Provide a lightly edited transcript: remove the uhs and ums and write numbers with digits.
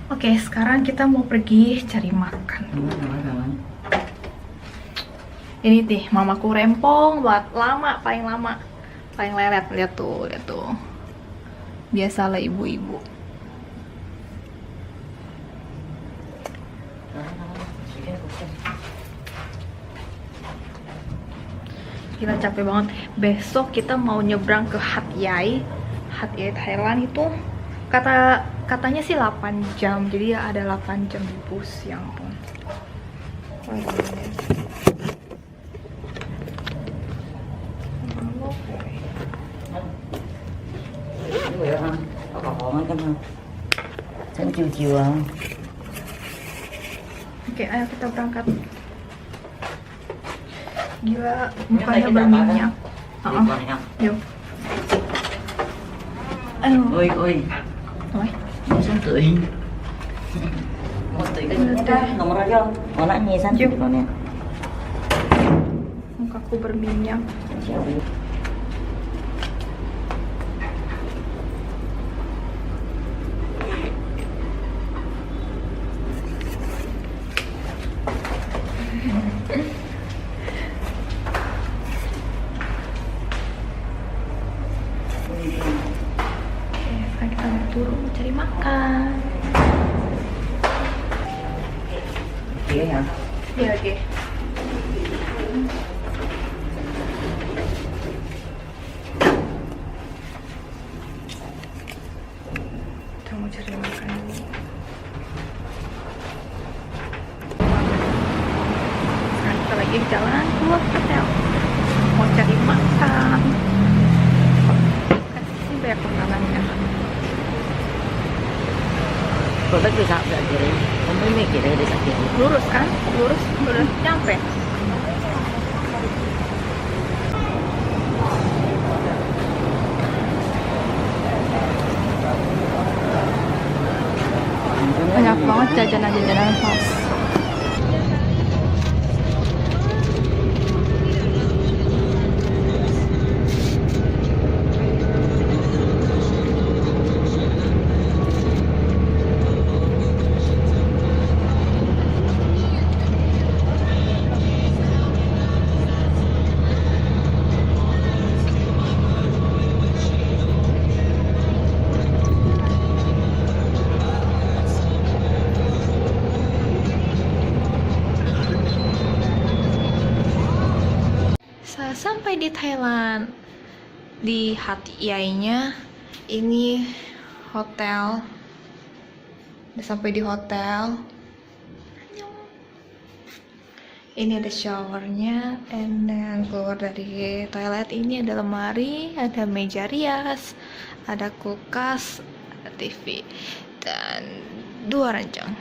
Oke, sekarang kita mau pergi cari makan. Ini nih, mamaku rempong buat lama, paling lelet. Lihat tuh. Biasalah ibu-ibu. Gila capek banget. Besok kita mau nyebrang ke Hat Yai Thailand itu katanya sih 8 jam. Jadi ya ada 8 jam di bus, ya ampun. Oke, ayo kita berangkat. Gila, mukanya berminyak. Yuk. Ayo. Ôi, Oi. sáng tuổi. Một tuổi cái nomor aja. Mau nanya san di mana? Mukaku berminyak. Sekarang kita mau turun cari makan. Iya ya. Iya, oke. Kita mau cari makan dulu. Sekarang kita lagi jalan keluar hotel. Mau cari makan. Ini banyak makanannya. Kok tak bisa enggak kiri? Kamu mikir ada sakit. Lurus kan? Lurus nyampe. Banyak banget jajanan pas. Sampai di Thailand, di Hat Yai-nya. Ini hotel. Udah sampai di hotel. Ini ada showernya, and then keluar dari toilet ini ada lemari, ada meja rias, ada kulkas, ada TV, dan 2 ranjang.